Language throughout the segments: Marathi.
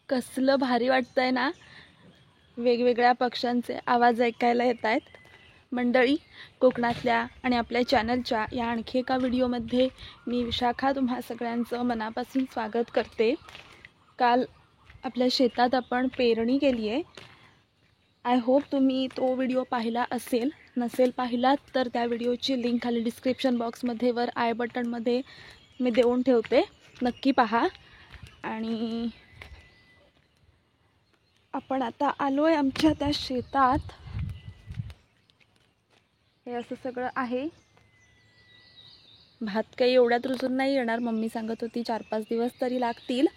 कसलं भारी वाटतंय ना, वेगवेगळ्या पक्ष्यांचे आवाज ऐकायला येत आहेत. मंडळी, कोकणातल्या आणि आपल्या चॅनलच्या या आणखी एका व्हिडिओमध्ये मी विशाखा तुम्हा सगळ्यांचं मनापासून स्वागत करते. काल आपल्या शेतात आपण पेरणी केली आहे. आय होप तुम्ही तो व्हिडिओ पाहिला असेल. नसेल पाहिलात तर त्या व्हिडिओची लिंक खाली डिस्क्रिप्शन बॉक्समध्ये वर आय बटनमध्ये मी देऊन ठेवते, नक्की पहा. आणि आपण आता आलो आहे आमच्या त्या शेतात. हे असं सगळं आहे. भात काही एवढ्यात रुजून नाही येणार, मम्मी सांगत होती 4-5 दिवस तरी लागतील.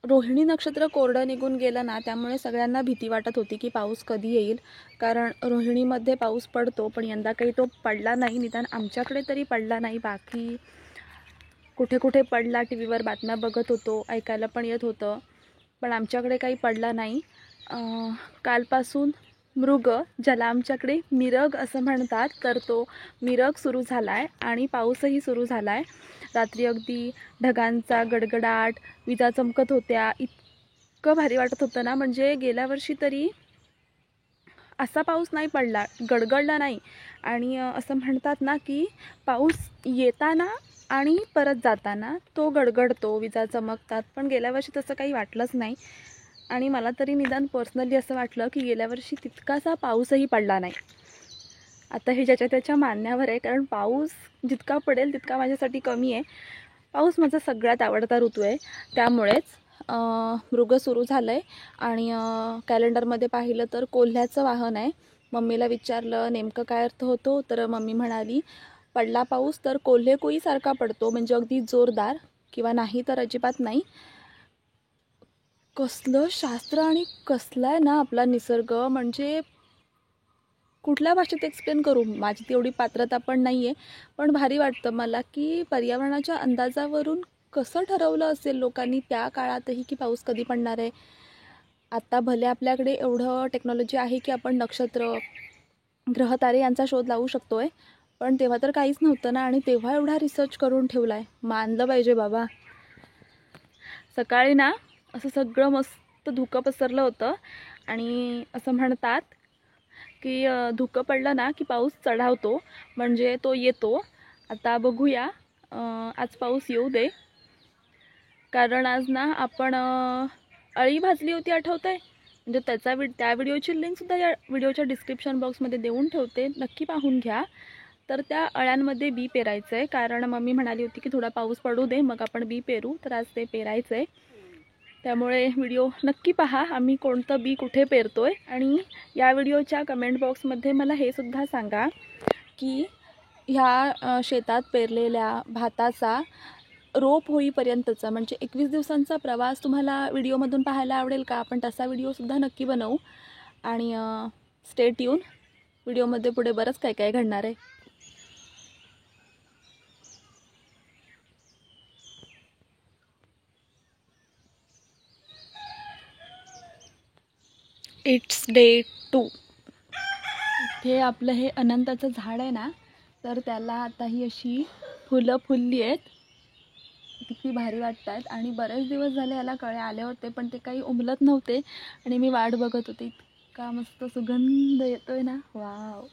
रोहिणी नक्षत्र कोरडं निघून गेलं ना, त्यामुळे सगळ्यांना भीती वाटत होती की पाऊस कधी येईल. कारण रोहिणीमध्ये पाऊस पडतो, पण यंदा काही तो पडला नाही. निदान आमच्याकडे तरी पडला नाही. बाकी कुठे कुठे पडला, टी व्हीवर बातम्या बघत होतो, ऐकायला पण येत होतं, पण आमच्याकडे काही पडला नाही. कालपासून मृग, ज्याला आमच्याकडे मिरग असं म्हणतात, तर तो मिरग सुरू झाला आहे आणि पाऊसही सुरू झाला आहे. रात्री अगदी ढगांचा गडगडाट, विजा चमकत होत्या. इतकं भारी वाटत होतं ना, म्हणजे गेल्या वर्षी तरी असा पाऊस नाही पडला, गडगडला नाही. आणि असं म्हणतात ना की पाऊस येताना आणि परत जाताना तो गडगडतो, विजा चमकतात, पण गेल्या वर्षी तसं काही वाटलंच नाही. आणि मला तरी निदान पर्सनली असं वाटलं की गेल्या वर्षी तितकासा पाऊसही पडला नाही. आता हे ज्याच्या त्याच्या मानण्यावर आहे, कारण पाऊस जितका पडेल तितका माझ्यासाठी कमी आहे. पाऊस माझा सगळ्यात आवडता ऋतू आहे, त्यामुळेच मृग सुरू झालं आहे. आणि कॅलेंडरमध्ये पाहिलं तर कोल्ह्याचं वाहन आहे. मम्मीला विचारलं नेमकं काय अर्थ होतो, तर मम्मी म्हणाली पडला पाऊस तर कोल्हे कोईसारखा पडतो, म्हणजे अगदी जोरदार, किंवा नाही तर अजिबात नाही. कसलं शास्त्र आणि कसला आहे ना आपला निसर्ग, म्हणजे कुठल्या भाषेत एक्सप्लेन करू. माझी तेवढी पात्रता पण नाही आहे, पण भारी वाटतं मला की पर्यावरणाच्या अंदाजावरून कसं ठरवलं असेल लोकांनी त्या काळातही की पाऊस कधी पडणार आहे. आता भले आपल्याकडे एवढं टेक्नॉलॉजी आहे की आपण नक्षत्र, ग्रहतारे यांचा शोध लावू शकतो आहे, पण तेव्हा तर काहीच नव्हतं ना. आणि तेव्हा एवढा रिसर्च करून ठेवला आहे, मानलं पाहिजे बाबा. सकाळी ना असं सगळं मस्त धुकं पसरलं होतं आणि असं म्हणतात की धुकं पडलं ना की पाऊस चढावतो, म्हणजे तो येतो. आता बघूया, आज पाऊस येऊ दे. कारण आज ना आपण अळी भाजली होती, आठवत आहे? म्हणजे त्या व्हिडिओची लिंकसुद्धा या व्हिडिओच्या डिस्क्रिप्शन बॉक्समध्ये देऊन ठेवते, नक्की पाहून घ्या. तर त्या अळ्यांमध्ये बी पेरायचं आहे, कारण मम्मी म्हणाली होती की थोडा पाऊस पडू दे मग आपण बी पेरू, तर आज ते पेरायचं आहे. त्यामुळे व्हिडिओ नक्की पहा, आम्ही कोणतं बी कुठे पेरतोय. आणि या व्हिडिओच्या कमेंट बॉक्समध्ये मला हे सुद्धा सांगा की ह्या शेतात पेरलेल्या भाताचा रोप होईपर्यंतचा, म्हणजे 21 दिवसांचा प्रवास तुम्हाला व्हिडिओमधून पाहायला आवडेल का? आपण तसा व्हिडिओसुद्धा नक्की बनवू. आणि स्टे ट्यून, व्हिडिओमध्ये पुढे बरंच काय काय घडणार आहे. It's day 2. हे आपलं हे अनंताचं झाड आहे ना, तर त्याला आता ही अशी फुलं फुलली आहेत. किती भारी वाटत आहेत. आणि बरेच दिवस झाले याला कळे आले होते, पण ते काही उमलत नव्हते आणि मी वाट बघत होते. इतका मस्त सुगंध येतोय ना, वाव.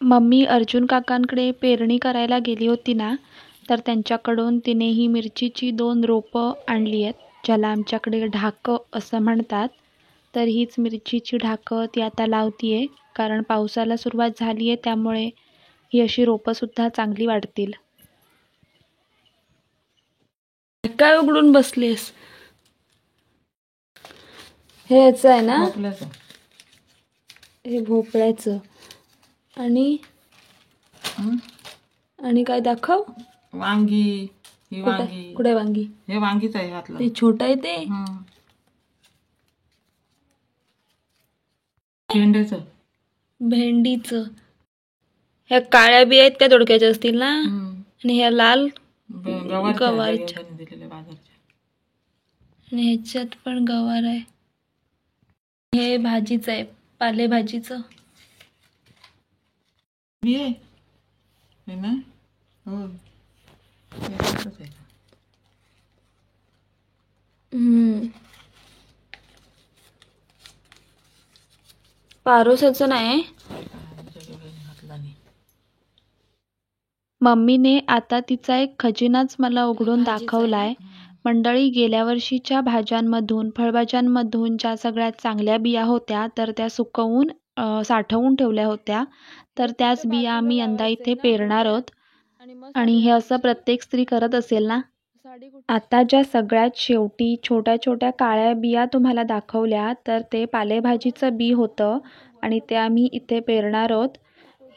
मम्मी अर्जुन काकांकडे पेरणी करायला गेली होती ना, तर त्यांच्याकडून तिने ही मिरचीची 2 रोपं आणली आहेत, ज्याला आमच्याकडे ढाकं असं म्हणतात. तर हीच मिरचीची ढाकं ती आता लावती आहे, कारण पावसाला सुरुवात झाली आहे, त्यामुळे ही अशी रोपंसुद्धा चांगली वाढतील. काय उघडून बसलीस? हे याचं आहे ना, हे भोपळ्याचं. आणि काय दाखव? वांगी. ही वांगी. कुठे वांगी? हे वांगीच आहे घातलं. ते छोटं आहे ते. भेंडीचं. ह्या काळ्या बी आहेत त्या दोडक्याच्या असतील ना, आणि ह्या लाल गवारच्या. आणि ह्याच्यात पण गवार आहे. हे भाजीचं आहे, पालेभाजीचं. है ना? हो. एकत्रच आहे. पारोसाचं नाही. आमच्या डोळ्याने घातला नाही. मम्मीने आता तिचा एक खजिनाच मला उघडून दाखवलाय. मंडळी, गेल्या वर्षीच्या भाज्यांमधून, फळभाज्यांमधून ज्या सगळ्यात चांगल्या बिया होत्या तर त्या सुकवून साठवून ठेवल्या होत्या. तर त्याच बिया आम्ही यंदा इथे पेरणार आहोत. आणि हे असं प्रत्येक स्त्री करत असेल ना. आता ज्या सगळ्यात शेवटी छोट्या छोट्या काळ्या बिया तुम्हाला दाखवल्या तर ते पालेभाजीचं बी होतं आणि ते आम्ही इथे पेरणार आहोत.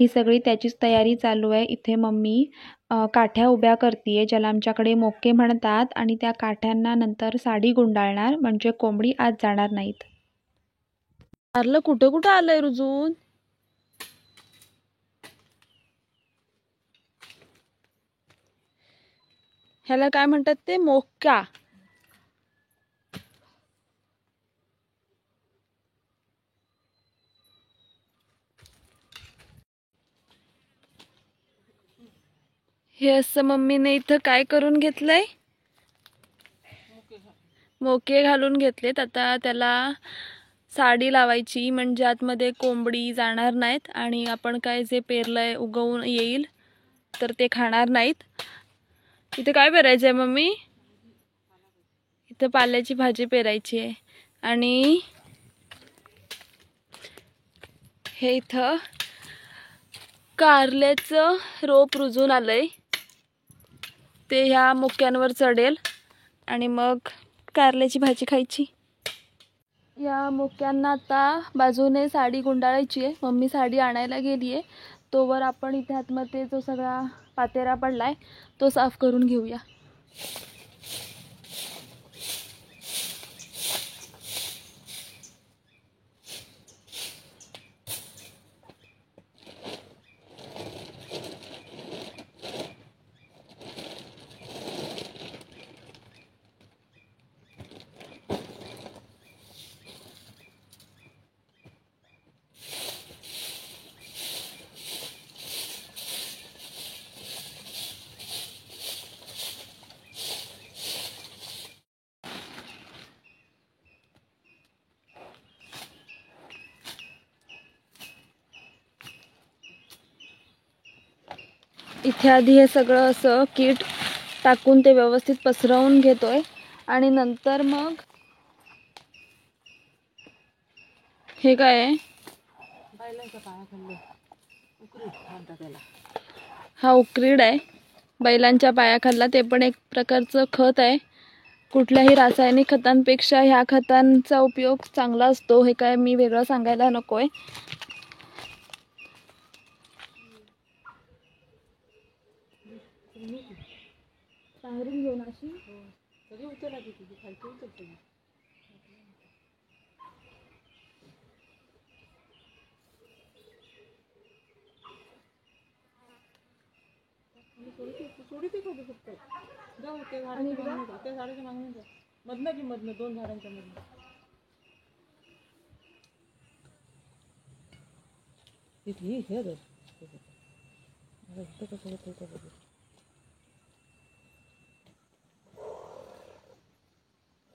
ही सगळी त्याचीच तयारी चालू आहे. इथे मम्मी काठ्या उभ्या करतीये, ज्याला आमच्याकडे मोके म्हणतात, आणि त्या काठ्यांना नंतर साडी गुंडाळणार, म्हणजे कोंबडी आत जाणार नाहीत. कारलं कुठं कुठं आलंय रुजून. ह्याला काय म्हणतात ते, मोक्का. हे असं मम्मीने इथं काय करून घेतलंय, मोके घालून घेतलेत. आता त्याला साडी लावायची, म्हणजे आतमध्ये कोंबडी जाणार नाहीत आणि आपण काय जे पेरलंय उगवून येईल तर ते खाणार नाहीत. इथे काय पेरायचं आहे मम्मी, इथं पाल्याची भाजी पेरायची आहे. आणि हे इथं कारल्याचं रोप रुजून आलंय, ते ह्या मुक्यांवर चढेल आणि मग कारल्याची भाजी खायची. या मुक्यांना आता बाजूने साडी गुंडाळायची आहे. मम्मी साडी आणायला गेली आहे. तोवर आपण इथे आतमध्ये जो सगळा पातेरा पडलाय तो साफ करून घेऊया. इथे आधी हे सगळं असं कीट टाकून ते व्यवस्थित पसरवून घेतोय आणि नंतर मग हे काय आहे, बैलांच्या पायाखाली उकरीत म्हणतात त्याला. हा उकरीड आहे, बैलांच्या पायाखालला. ते पण एक प्रकारचं खत आहे. कुठल्याही रासायनिक खतांपेक्षा ह्या खतांचा उपयोग चांगला असतो, हे काय मी वेगळं सांगायला नकोय. बाहेरून घेऊन अशी सगळी उचला किती खालची उचलते. सोडी ती खाली फक्त जाऊ ते झाडाच्या मागून जा, त्या झाडाच्या मागून जा, मधनं की मधनं, दोन झाडांच्या मधनं. तिथे हे धर. इथं कसं होतं इथं बघ.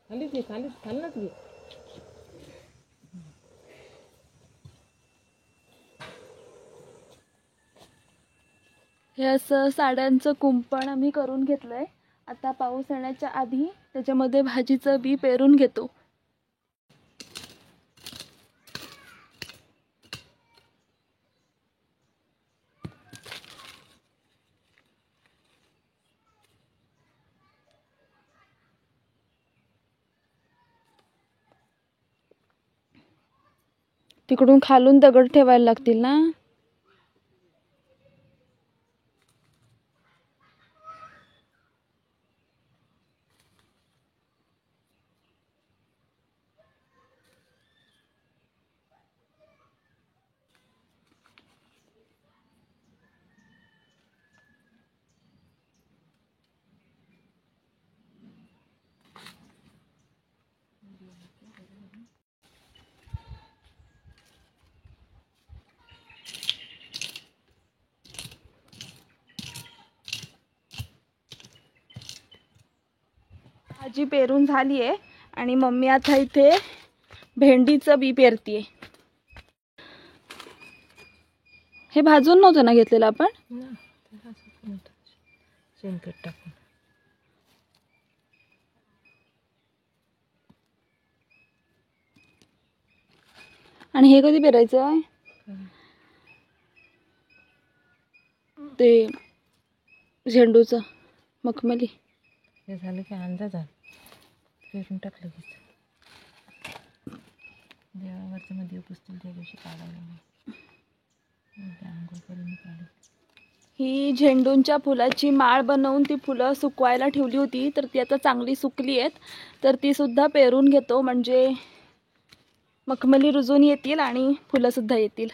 खालीच घे, खालनच घे. हे असं साड्यांचं कुंपण आम्ही करून घेतलंय. आता पाऊस येण्याच्या आधी त्याच्यामध्ये भाजीचं बी पेरून घेतो. तिकडून खालून दगड ठेवायला लागतील ना. भाजी पेरून झाली आहे आणि मम्मी आता इथे भेंडीचं बी पेरतीये. हे भाजून नव्हतं ना घेतलेलं आपण? शेणखत टाकून. आणि हे कधी पेरायचं? ते झेंडूचं मखमली हे झालं की अंदाज पेरून टाकलं की देवावरचं मध्ये पुस्तक त्या दिवशी काढायला आंघोळ करून काढली. ही झेंडूंच्या फुलाची माळ बनवून ती फुलं सुकवायला ठेवली होती, तर ती आता चांगली सुकली आहेत. तर ती सुद्धा पेरून घेतो, म्हणजे मखमली रुजून येतील आणि फुलं सुद्धा येतील.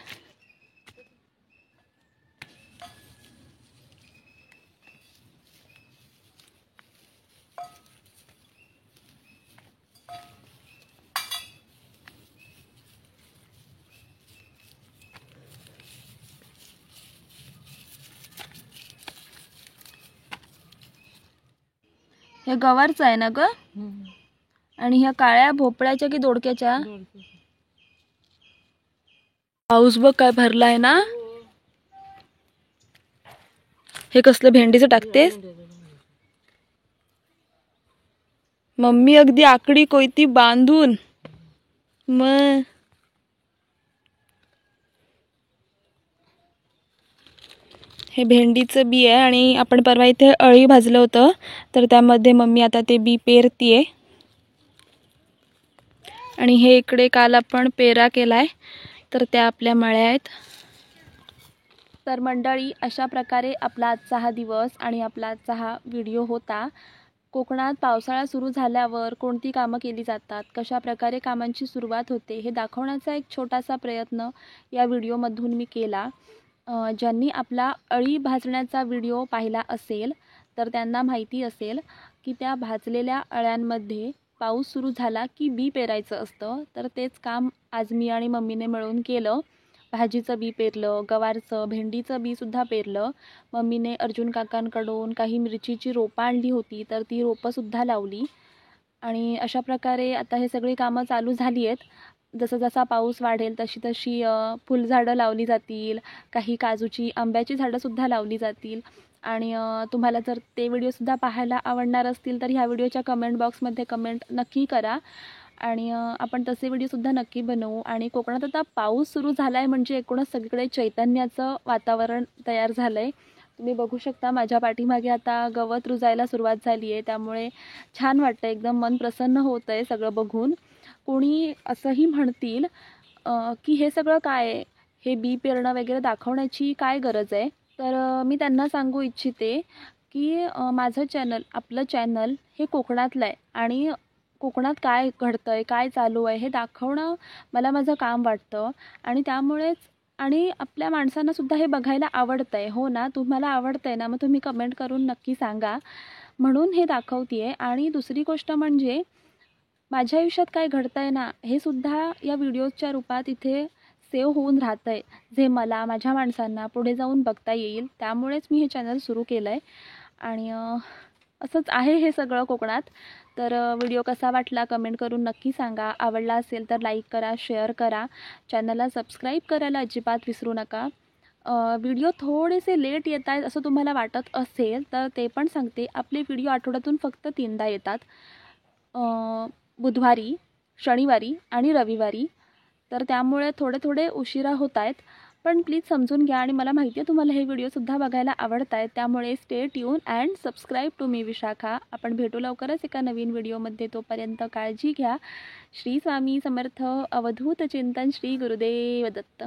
हे गवारचं आहे ना ग? आणि ह्या काळ्या भोपळ्याच्या की दोडक्याच्या? पाऊस बघ काय भरला आहे ना. हे कसलं भेंडीचं टाकतेस? मम्मी अगदी आकडी कोयती बांधून मग हे भेंडीचं बी आहे. आणि आपण परवा इथे अळी भाजलं होतं, तर त्यामध्ये मम्मी आता ते बी पेरतीये. आणि हे इकडे काल आपण पेरा केलाय, तर त्या आपल्या मळ्या आहेत. तर मंडळी, अशा प्रकारे आपला आजचा हा दिवस आणि आपला आजचा हा व्हिडिओ होता. कोकणात पावसाळा सुरू झाल्यावर कोणती कामं केली जातात, कशा प्रकारे कामांची सुरुवात होते, हे दाखवण्याचा एक छोटासा प्रयत्न या व्हिडिओमधून मी केला. ज्यांनी आपला अळी भाजण्याचा व्हिडिओ पाहिला असेल तर त्यांना माहिती असेल की त्या भाजलेल्या अळ्यांमध्ये पाऊस सुरू झाला की बी पेरायचं असतं. तर तेच काम आज मी आणि मम्मीने मिळून केलं. भाजीचं बी पेरलं, गवारचं, भेंडीचं बीसुद्धा पेरलं. मम्मीने अर्जुन काकांकडून काही मिरचीची रोपं आणली होती, तर ती रोपंसुद्धा लावली. आणि अशा प्रकारे आता हे सगळी कामं चालू झाली आहेत. जसा जसा पाऊस वाढेल तशी तशी फुलझाडं लावली जातील, काही काजूची, आंब्याची झाडंसुद्धा लावली जातील. आणि तुम्हाला जर ते व्हिडिओसुद्धा पाहायला आवडणार असतील तर ह्या व्हिडिओच्या कमेंट बॉक्समध्ये कमेंट नक्की करा. आणि आपण तसे व्हिडिओसुद्धा नक्की बनवू. आणि कोकणात आता पाऊस सुरू झाला आहे म्हणजे एकूणच सगळीकडे चैतन्याचं वातावरण तयार झालं आहे. तुम्ही बघू शकता माझ्या पाठीमागे आता गवत रुजायला सुरुवात झाली आहे, त्यामुळे छान वाटतं, एकदम मन प्रसन्न होतं आहे सगळं बघून. कोणी असंही म्हणतील की हे सगळं काय आहे, हे बी पेरणं वगैरे दाखवण्याची काय गरज आहे. तर मी त्यांना सांगू इच्छिते की माझं चॅनल, आपलं चॅनल हे कोकणातलं आहे आणि कोकणात काय घडतं आहे, काय चालू आहे हे दाखवणं मला माझं काम वाटतं. आणि त्यामुळेच आणि आपल्या माणसांनासुद्धा हे बघायला आवडतं आहे. हो ना, तुम्हाला आवडतं आहे ना, मग तुम्ही कमेंट करून नक्की सांगा. म्हणून हे दाखवते आहे. आणि दुसरी गोष्ट म्हणजे माझ्या आयुष्यात काय घडतं आहे ना, हे सुद्धा या व्हिडिओच्या रूपात इथे सेव्ह होऊन राहतं आहे, जे मला, माझ्या माणसांना पुढे जाऊन बघता येईल. त्यामुळेच मी हे चॅनल सुरू केलं आहे. आणि असंच आहे हे सगळं कोकणात. तर व्हिडिओ कसा वाटला कमेंट करून नक्की सांगा. आवडला असेल तर लाईक करा, शेअर करा, चॅनलला सबस्क्राईब करायला अजिबात विसरू नका. व्हिडिओ थोडेसे लेट येत आहेत असं तुम्हाला वाटत असेल तर ते पण सांगते, आपले व्हिडिओ आठवड्यातून फक्त 3दा येतात, बुधवारी, शनिवारी आणि रविवारी. तर त्यामुळे थोडे उशिरा होत आहेत, पण प्लीज समजून घ्या. आणि मला माहिती आहे तुम्हाला हे व्हिडिओसुद्धा बघायला आवडत आहेत, त्यामुळे stay tune and subscribe to मी विशाखा. आपण भेटू लवकरच एका नवीन व्हिडिओमध्ये. तोपर्यंत काळजी घ्या. श्री स्वामी समर्थ. अवधूत चिंतन. श्री गुरुदेव दत्त.